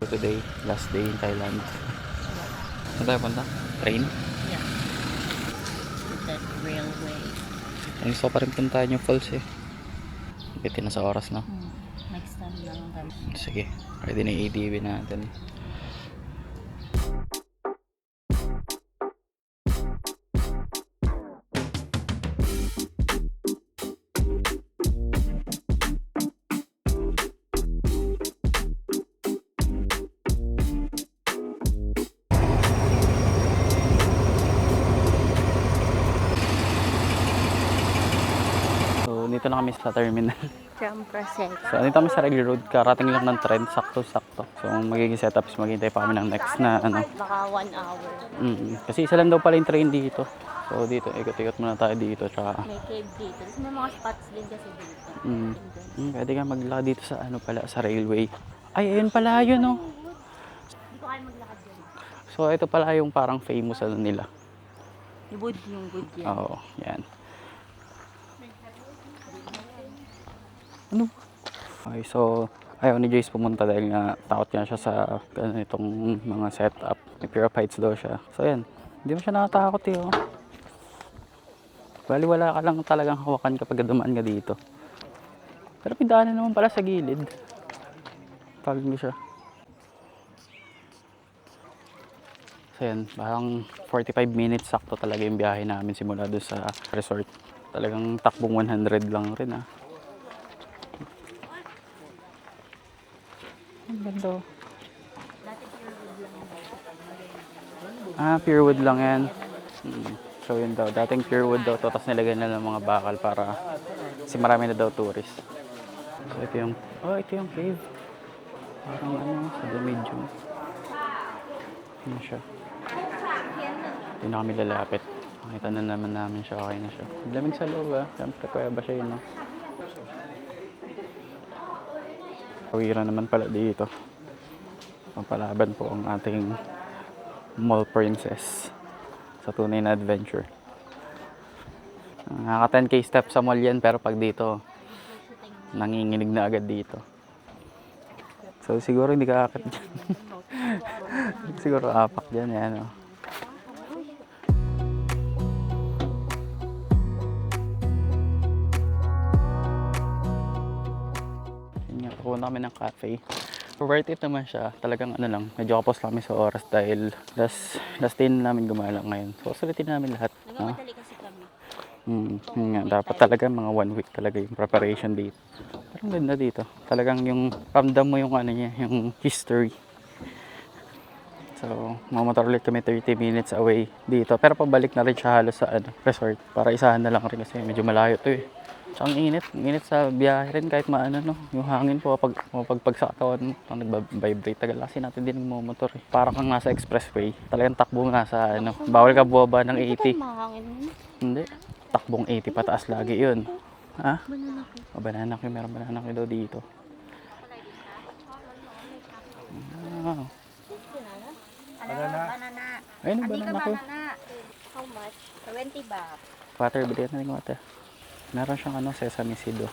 today, last day in Thailand. Saan tayo punta? Train? Yeah. That railway. Ay, gusto ko pa rin puntahan yung falls eh. Bitin na sa oras na. Next time na lang kami. Sige, ready na yung ATV natin. So, dito na kami sa terminal. From Prasek. So, dito kami sa Regli Road. Karating lang ng trend, sakto-sakto. So, magiging setup is maghintay pa kami ng next na ano. Baka 1 hour. Kasi isa lang daw pala yung train dito. So, dito, ikot-ikot muna tayo dito. Tsaka, May cave dito. Tapos may mga spots din kasi dito. pwede ka maglakad dito sa ano pala, sa railway. Ay, ayun pala yun, oh. Hindi ko kaya maglakad dyan. So, ito pala yung parang famous ano nila. Yung wood yan. Oo, yan. Ano? Okay, so, ayaw ni Jace pumunta dahil nga takot nga siya sa itong mga setup. May fear of heights daw siya. So, yan. Hindi mo siya nakatakot eh, oh. Bali, wala ka lang talagang hawakan kapag dumaan ka dito. Pero may daanan naman pala sa gilid. Tawag mo siya. So, yan. Parang 45 minutes sakto talaga yung biyahe namin simula doon sa resort. Talagang takbong 100 lang rin, ah. Ang ganda. Pure wood lang yan. So yun daw, dating pure wood daw to, tapos nilagyan na ng mga bakal para kasi marami na daw tourist. So ito yung cave. Parang ano, sa the medium. Ano siya? Hindi na kami lalapit. Makita na naman namin siya, okay na siya. Lamig sa loob ah, siyempre kuya ba siya yun no? Kawiran naman pala dito. Pampalaban po ang ating mall princess sa tunay na adventure. Nakaka 10k steps sa mall yan, pero pag dito nanginginig na agad dito. So siguro hindi ka akit dyan. Siguro apak dyan yan oh. Pupunta kami ng cafe. Worth it naman siya. Talagang ano lang, medyo kapos lang kami sa oras dahil last day na namin gumala ngayon. So, sulitin namin lahat. Nagmamadali kasi kami. Yun nga, dapat talaga mga 1 week talaga yung preparation date. Pero ang ganda dito. Talagang yung ramdam mo yung ano niya, yung history. So, mamotor ulit kami 30 minutes away dito. Pero pabalik na rin siya halos sa ano, resort. Para isahan na lang rin kasi medyo malayo to eh. Tsaka ang init sa biyahe rin kahit maano no. Yung hangin po pag sa katawan mo, nagba-vibrate tagal kasi natin din motor eh. Para kang nasa expressway. Talagang takbo nga sa ano, bawal ka bumaba ng 80. Hindi. Takbong 80 pataas lagi 'yun. Ha? Banana cake. O banana cake, meron banana cake daw dito. Wow. Banana. Ayun, Hindi ka banana cake. banana. How much? 20 baht. Water, bilhin natin ng water. Meron siyang ano, sesame seed oh.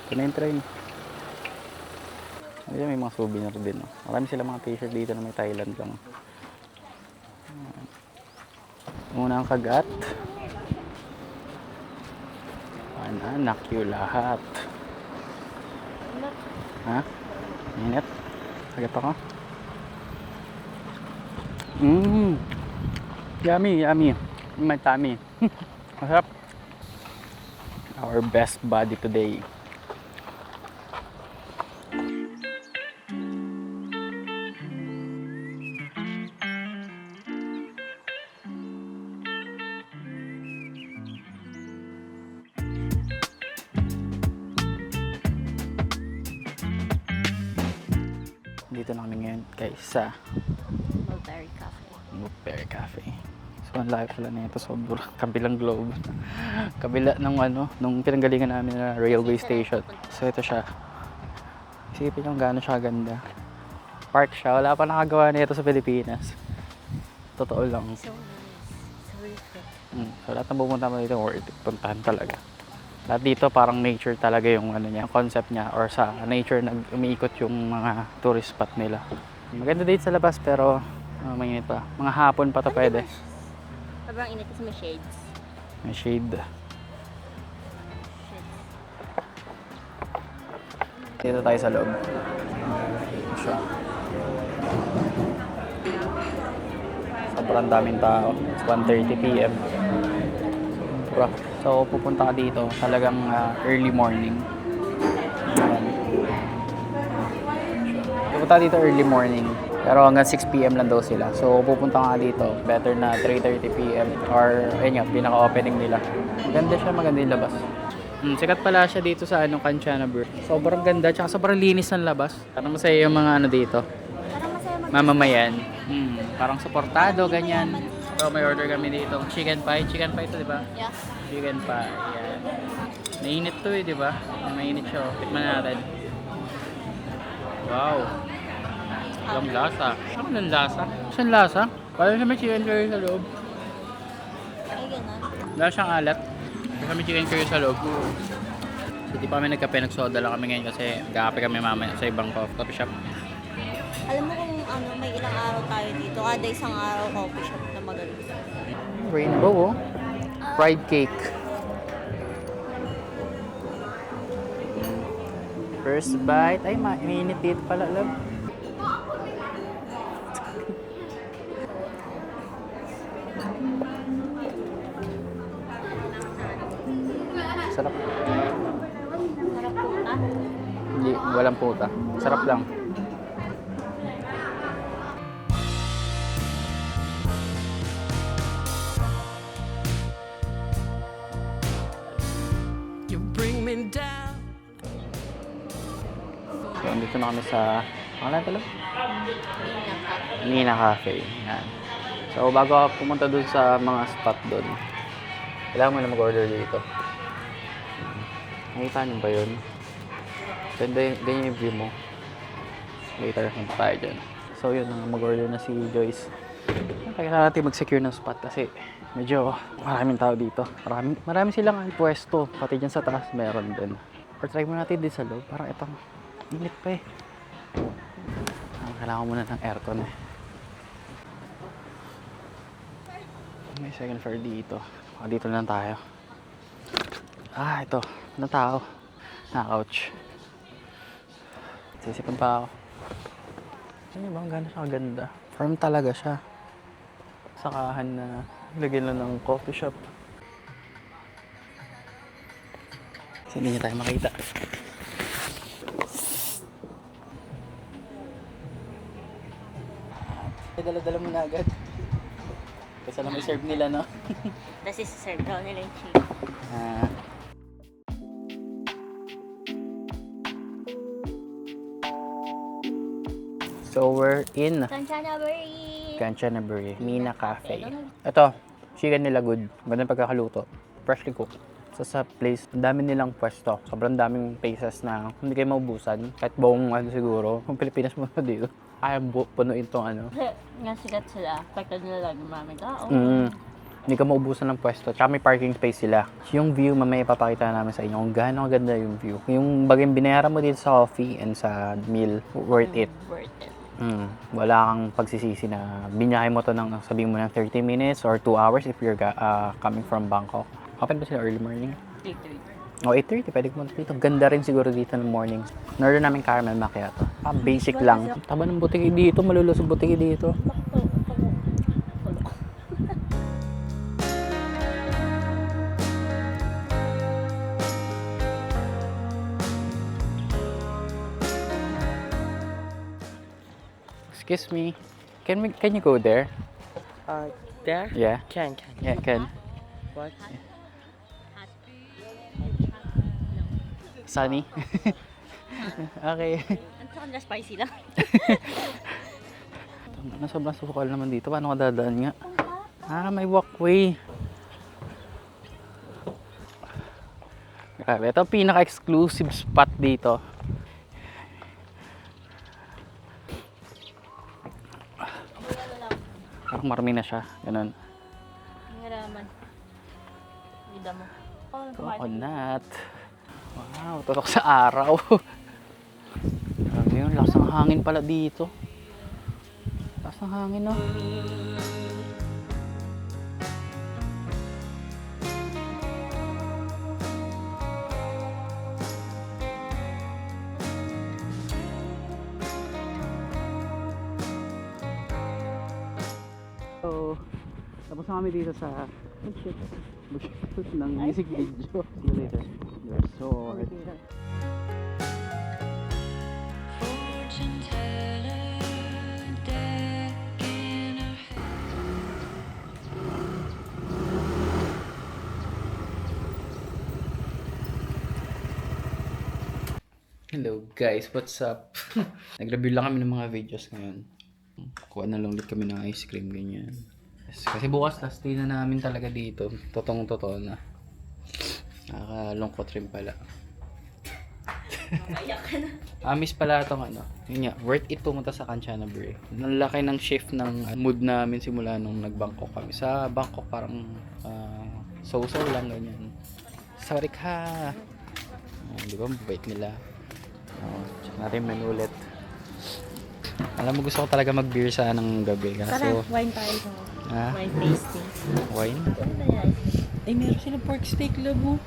Ito na yung train. Ayun, may mga souvenir din oh. Marami sila mga t-shirt dito na may Thailand lang. Muna ang kagat. Anak yung lahat. Ha? Init? Kagat ako? Yummy. My tummy. Masarap. Our best body today. Dito na kami ngayon guys sa Mulberry Cafe. So ang layo pala nito, sobrang kabilang globe. Kabila ng ano, nung pinanggalingan namin na railway station. So ito siya. Isipin nyo gaano siya ganda. Park siya, wala pa nakagawa nito sa Pilipinas. Totoo lang. So nice. So refreshing. So lahat ng pumunta mo dito, worth it. Puntahan talaga. Lahat dito parang nature talaga yung ano niya, concept niya, or sa nature umiikot yung mga tourist spot nila. Maganda dito sa labas pero mainit pa. Mga hapon pa to pwede. Sobrang init kasi may shades. May shade. Dito tayo sa loob. Siya. Sobrang daming tao. It's 1:30 p.m. So pupunta ka dito talagang early morning. Ayan. Pupunta dito early morning. Pero hanggang 6 p.m. lang daw sila. So pupunta ka dito better na 3:30 p.m. or ayun nga, pinaka-opening nila. Maganda siya, maganda yung labas. Sikat pala siya dito sa Kanchanaburi. Sobrang ganda, tsaka sobrang linis ng labas. Parang masaya yung mga ano dito. Parang masaya Mamamayan. Parang suportado, ganyan. So may order kami dito. Chicken pie. Chicken pie ito, di ba? Yeah. Chicken pie. Yan. Mainit to di ba? Mainit siya. Tikman natin. Wow. Walang lasa. Ano ng lasa? Saan lasa? Parang siya may chicken curry sa loob. Ay, ganun. Wala siyang alat. Kami chicken curry sa loob. So di pa kami nagkape, nagsoda lang kami ngayon kasi nagkape kami mamaya sa ibang coffee shop. Alam mo kung ano, may ilang araw tayo dito. Kada isang araw coffee shop na magaling. Rainbow oh. Fried cake. First bite. Ay, mainit dito pala love. Sarap. Sarap po na. Hindi, walang puta. Sarap lang. You bring me down. So, andito na kami sa... Ano pala? Nina Cafe. Yan. So, bago ka pumunta dun sa mga spot dun, kailangan mo na mag-order dito. Nakita niyo ba yun? Ganda ganyan yung view mo. Later, punta tayo dyan. So, yun, mag-order na si Joyce. Kailangan natin mag-secure ng spot kasi medyo maraming tao dito. Marami silang pwesto. Pati dyan sa taas meron din. Or try mo natin din sa loob. Parang itong init pa eh. Kailangan muna ng aircon eh. May second floor dito. Dito lang tayo. Ito. Na tao. Ouch. Sisipan pa ako. Ano ba? Ang ganda siya kaganda. Firm talaga siya. Sakahan na lagyan lang ng coffee shop. Kasi hindi niya tayo makita. Dala-dala mo na agad. Kasi lang may serve nila, no? Tapos isi-serve daw nila yung chicken. So we're in Kanchanaburi Mina Cafe. Ito, chicken nila good. Ganda pagkakaluto. Freshly cooked. So sa place, ang dami nilang pwesto. Sobrang daming places na hindi kayo maubusan. Kahit buong siguro. Kung Pilipinas mo dito. Kaya punuin itong ano. Nga sikat sila. Pagka nila lagi maraming tao. Hindi ka maubusan ng pwesto. Tsaka may parking space sila. Yung view, mamaya ipapakita namin sa inyo kung gaano ganda yung view. Yung bagay binayaran mo dito sa coffee and sa meal, worth it. Worth it. Wala kang pagsisisi na binyahe mo to ng sabihin mo ng 30 minutes or 2 hours if you're coming from Bangkok. Open ba sila early morning? 8:30. O 8:30, pwede pumunta dito. Ganda rin siguro dito ng morning. Northern namin caramel macchiato. Basic lang. Taba ng butiki dito, malulusog butiki dito. Excuse me. Can you go there? There? Yeah. Can. Yeah, can. What? Sunny. Okay. Ang saka spicy lang. Sobrang sukal naman dito. Paano ka dadaan nga? May walkway. Grabe. Ito ang pinaka-exclusive spot dito. Parang marami na siya. Ganun. Ang haraman. Gida mo. Coconut. Wow, tutok sa araw. Grabe yun, lakas ng hangin pala dito. Lakas ng hangin, no? So, tapos na kami dito sa Bush ng music video. See you later. Resort. Hello guys, what's up? Nag-review lang kami ng mga videos ngayon. Kuha na lang ulit kami ng ice cream, ganyan. Yes, kasi bukas last day na namin talaga dito. Totoo na. Nakakalungkot rin pala. Miss pala itong ano. Yun nga, worth it pumunta sa Kanchanaburi Break. Ang laki ng shift ng mood namin simula nung nag-Bangkok kami. Sa Bangkok parang so-so lang ganyan. Sorry ka! Di ba, mabait nila. Check natin menu ulit. Alam mo, gusto ko talaga mag-beer sa ng gabi. Kaso, wine tayo. ha? Wine tasting. Wine? Ay, Meron silang pork steak, labo.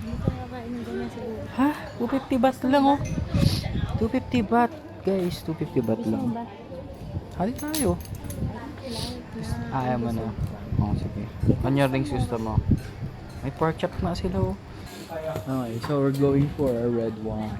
Hindi ko nakakain ng ganyan siguro. Ha? 250 baht lang, oh. 250 baht. Guys, 250 baht lang. Hali tayo. Ayaw mo na. Oo, sige. Ano rings gusto mo? May pork chop na sila, oh. Okay, so we're going for a red wine.